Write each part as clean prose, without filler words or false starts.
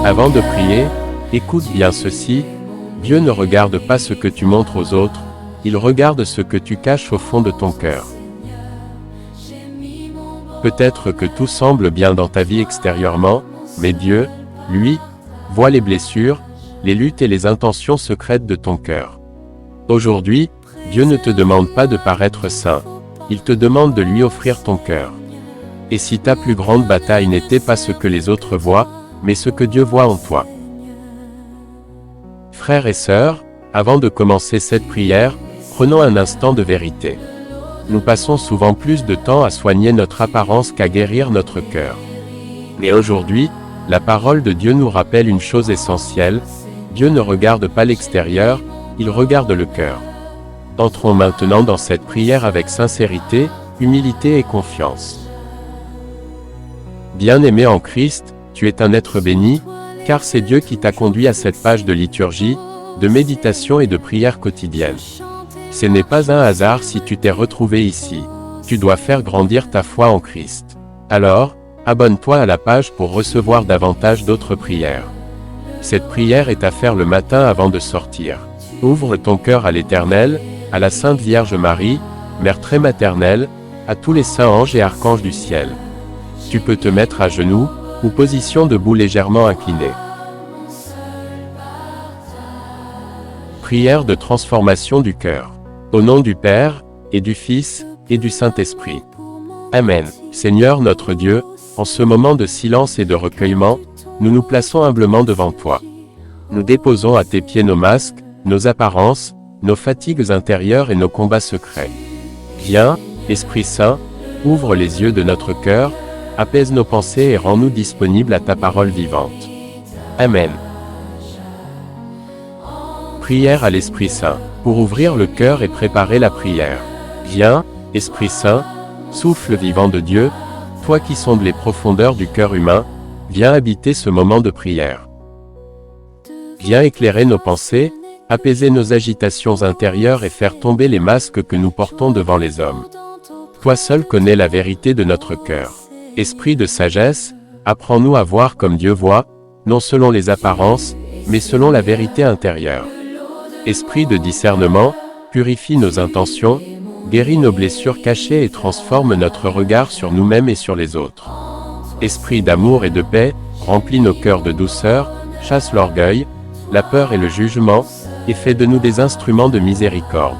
Avant de prier, écoute bien ceci, Dieu ne regarde pas ce que tu montres aux autres, il regarde ce que tu caches au fond de ton cœur. Peut-être que tout semble bien dans ta vie extérieurement, mais Dieu, lui, voit les blessures, les luttes et les intentions secrètes de ton cœur. Aujourd'hui, Dieu ne te demande pas de paraître saint, il te demande de lui offrir ton cœur. Et si ta plus grande bataille n'était pas ce que les autres voient, mais ce que Dieu voit en toi. Frères et sœurs, avant de commencer cette prière, prenons un instant de vérité. Nous passons souvent plus de temps à soigner notre apparence qu'à guérir notre cœur. Mais aujourd'hui, la parole de Dieu nous rappelle une chose essentielle, Dieu ne regarde pas l'extérieur, il regarde le cœur. Entrons maintenant dans cette prière avec sincérité, humilité et confiance. Bien-aimé en Christ, tu es un être béni, car c'est Dieu qui t'a conduit à cette page de liturgie, de méditation et de prière quotidienne. Ce n'est pas un hasard si tu t'es retrouvé ici. Tu dois faire grandir ta foi en Christ. Alors, abonne-toi à la page pour recevoir davantage d'autres prières. Cette prière est à faire le matin avant de sortir. Ouvre ton cœur à l'Éternel, à la Sainte Vierge Marie, Mère très maternelle, à tous les saints anges et archanges du ciel. Tu peux te mettre à genoux, ou position debout légèrement inclinée. Prière de transformation du cœur. Au nom du Père, et du Fils, et du Saint-Esprit. Amen. Seigneur notre Dieu, en ce moment de silence et de recueillement, nous nous plaçons humblement devant toi. Nous déposons à tes pieds nos masques, nos apparences, nos fatigues intérieures et nos combats secrets. Viens, Esprit Saint, ouvre les yeux de notre cœur, apaise nos pensées et rends-nous disponibles à ta parole vivante. Amen. Prière à l'Esprit Saint. Pour ouvrir le cœur et préparer la prière. Viens, Esprit Saint, souffle vivant de Dieu, toi qui sondes les profondeurs du cœur humain, viens habiter ce moment de prière. Viens éclairer nos pensées, apaiser nos agitations intérieures et faire tomber les masques que nous portons devant les hommes. Toi seul connais la vérité de notre cœur. Esprit de sagesse, apprends-nous à voir comme Dieu voit, non selon les apparences, mais selon la vérité intérieure. Esprit de discernement, purifie nos intentions, guéris nos blessures cachées et transforme notre regard sur nous-mêmes et sur les autres. Esprit d'amour et de paix, remplis nos cœurs de douceur, chasse l'orgueil, la peur et le jugement, et fais de nous des instruments de miséricorde.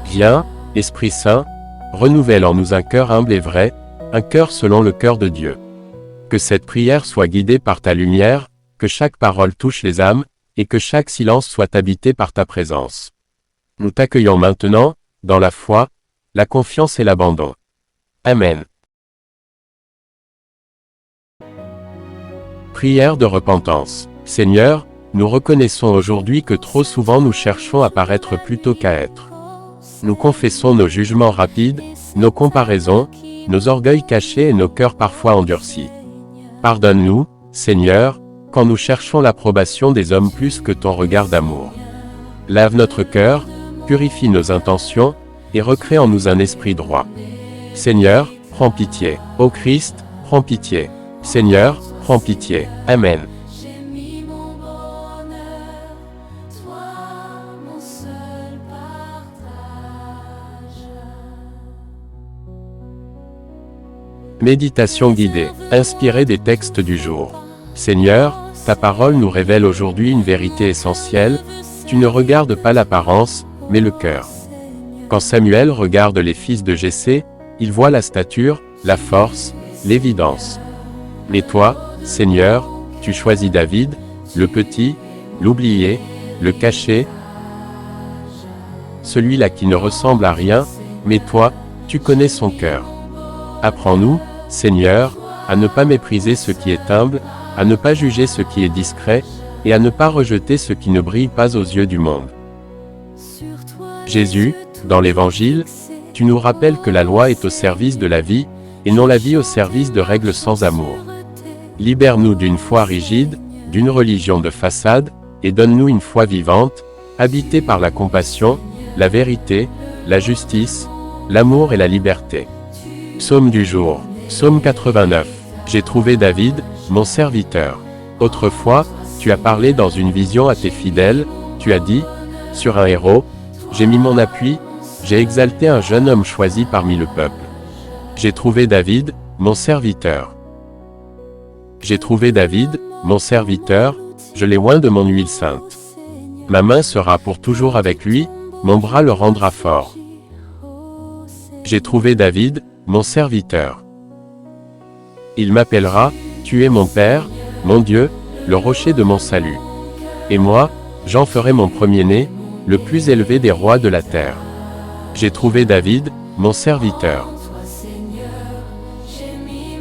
Viens, Esprit Saint, renouvelle en nous un cœur humble et vrai, un cœur selon le cœur de Dieu. Que cette prière soit guidée par ta lumière, que chaque parole touche les âmes, et que chaque silence soit habité par ta présence. Nous t'accueillons maintenant, dans la foi, la confiance et l'abandon. Amen. Prière de repentance. Seigneur, nous reconnaissons aujourd'hui que trop souvent nous cherchons à paraître plutôt qu'à être. Nous confessons nos jugements rapides, nos comparaisons, nos orgueils cachés et nos cœurs parfois endurcis. Pardonne-nous, Seigneur, quand nous cherchons l'approbation des hommes plus que ton regard d'amour. Lave notre cœur, purifie nos intentions, et recrée en nous un esprit droit. Seigneur, prends pitié. Ô Christ, prends pitié. Seigneur, prends pitié. Amen. Méditation guidée, inspirée des textes du jour. Seigneur, ta parole nous révèle aujourd'hui une vérité essentielle, tu ne regardes pas l'apparence, mais le cœur. Quand Samuel regarde les fils de Jessé, il voit la stature, la force, l'évidence. Mais toi, Seigneur, tu choisis David, le petit, l'oublié, le caché, celui-là qui ne ressemble à rien, mais toi, tu connais son cœur. Apprends-nous, Seigneur, à ne pas mépriser ce qui est humble, à ne pas juger ce qui est discret, et à ne pas rejeter ce qui ne brille pas aux yeux du monde. Jésus, dans l'Évangile, tu nous rappelles que la loi est au service de la vie, et non la vie au service de règles sans amour. Libère-nous d'une foi rigide, d'une religion de façade, et donne-nous une foi vivante, habitée par la compassion, la vérité, la justice, l'amour et la liberté. Psaume du jour. Psaume 89. J'ai trouvé David, mon serviteur. Autrefois, tu as parlé dans une vision à tes fidèles, tu as dit, sur un héros, j'ai mis mon appui, j'ai exalté un jeune homme choisi parmi le peuple. J'ai trouvé David, mon serviteur. J'ai trouvé David, mon serviteur, je l'ai oint de mon huile sainte. Ma main sera pour toujours avec lui, mon bras le rendra fort. J'ai trouvé David, mon serviteur. Il m'appellera, tu es mon Père, mon Dieu, le rocher de mon salut. Et moi, j'en ferai mon premier-né, le plus élevé des rois de la terre. J'ai trouvé David, mon serviteur.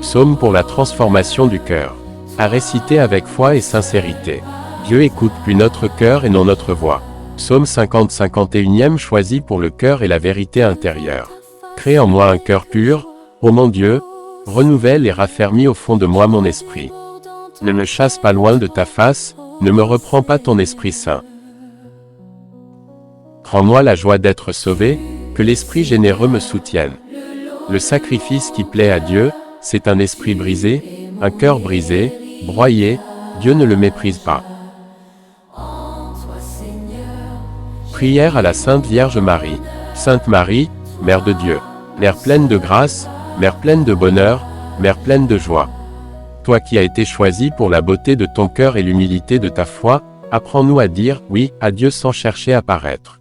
Psaume pour la transformation du cœur. À réciter avec foi et sincérité. Dieu écoute plus notre cœur et non notre voix. Psaume 50-51e choisi pour le cœur et la vérité intérieure. Crée en moi un cœur pur, ô mon Dieu, renouvelle et raffermis au fond de moi mon esprit. Ne me chasse pas loin de ta face, ne me reprends pas ton Esprit Saint. Rends-moi la joie d'être sauvé, que l'Esprit généreux me soutienne. Le sacrifice qui plaît à Dieu, c'est un esprit brisé, un cœur brisé, broyé, Dieu ne le méprise pas. Prière à la Sainte Vierge Marie. Sainte Marie, Mère de Dieu, Mère pleine de grâce, Mère pleine de bonheur, Mère pleine de joie. Toi qui as été choisie pour la beauté de ton cœur et l'humilité de ta foi, apprends-nous à dire oui à Dieu sans chercher à paraître.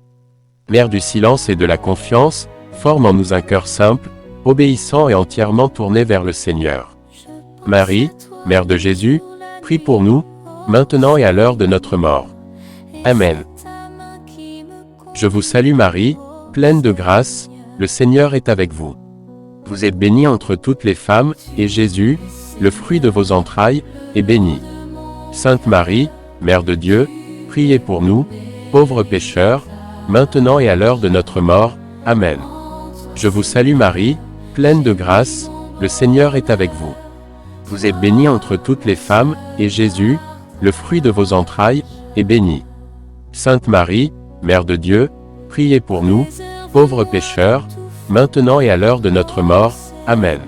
Mère du silence et de la confiance, forme en nous un cœur simple, obéissant et entièrement tourné vers le Seigneur. Marie, Mère de Jésus, prie pour nous, maintenant et à l'heure de notre mort. Amen. Je vous salue Marie, pleine de grâce, le Seigneur est avec vous. Vous êtes bénie entre toutes les femmes, et Jésus, le fruit de vos entrailles, est béni. Sainte Marie, Mère de Dieu, priez pour nous, pauvres pécheurs, maintenant et à l'heure de notre mort. Amen. Je vous salue Marie, pleine de grâce, le Seigneur est avec vous. Vous êtes bénie entre toutes les femmes, et Jésus, le fruit de vos entrailles, est béni. Sainte Marie, Mère de Dieu, priez pour nous, pauvres pécheurs, maintenant et à l'heure de notre mort. Amen.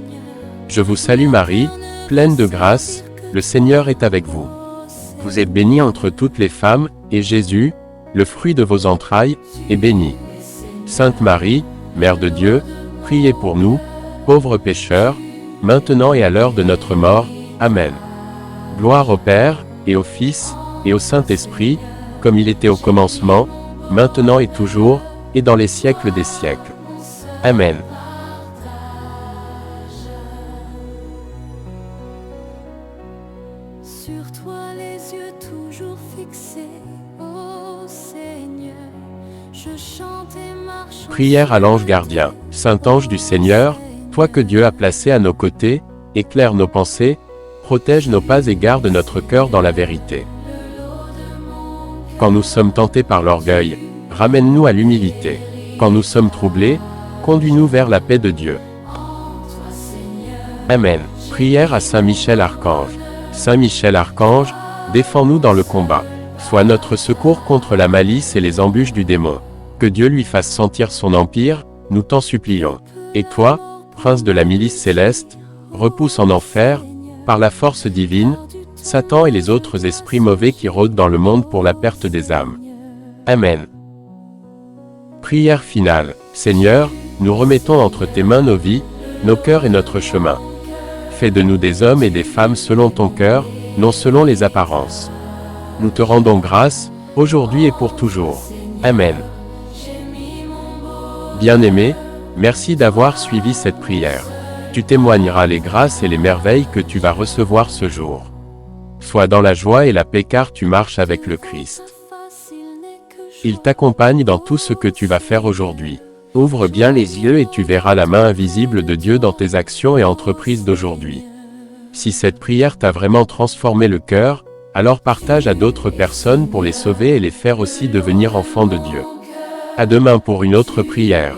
Je vous salue Marie, pleine de grâce, le Seigneur est avec vous. Vous êtes bénie entre toutes les femmes, et Jésus, le fruit de vos entrailles, est béni. Sainte Marie, Mère de Dieu, priez pour nous, pauvres pécheurs, maintenant et à l'heure de notre mort. Amen. Gloire au Père, et au Fils, et au Saint-Esprit, comme il était au commencement, maintenant et toujours, et dans les siècles des siècles. Amen. Sur toi les yeux toujours fixés, ô Seigneur, je chante et marche. Prière à l'ange gardien. Saint ange du Seigneur, toi que Dieu a placé à nos côtés, éclaire nos pensées, protège nos pas et garde notre cœur dans la vérité. Quand nous sommes tentés par l'orgueil, ramène-nous à l'humilité. Quand nous sommes troublés, conduis-nous vers la paix de Dieu. Amen. Prière à Saint Michel Archange. Saint Michel Archange, défends-nous dans le combat. Sois notre secours contre la malice et les embûches du démon. Que Dieu lui fasse sentir son empire, nous t'en supplions. Et toi, prince de la milice céleste, repousse en enfer, par la force divine, Satan et les autres esprits mauvais qui rôdent dans le monde pour la perte des âmes. Amen. Prière finale. Seigneur, nous remettons entre tes mains nos vies, nos cœurs et notre chemin. Fais de nous des hommes et des femmes selon ton cœur, non selon les apparences. Nous te rendons grâce, aujourd'hui et pour toujours. Amen. Bien-aimé, merci d'avoir suivi cette prière. Tu témoigneras les grâces et les merveilles que tu vas recevoir ce jour. Sois dans la joie et la paix car tu marches avec le Christ. Il t'accompagne dans tout ce que tu vas faire aujourd'hui. Ouvre bien les yeux et tu verras la main invisible de Dieu dans tes actions et entreprises d'aujourd'hui. Si cette prière t'a vraiment transformé le cœur, alors partage à d'autres personnes pour les sauver et les faire aussi devenir enfants de Dieu. À demain pour une autre prière.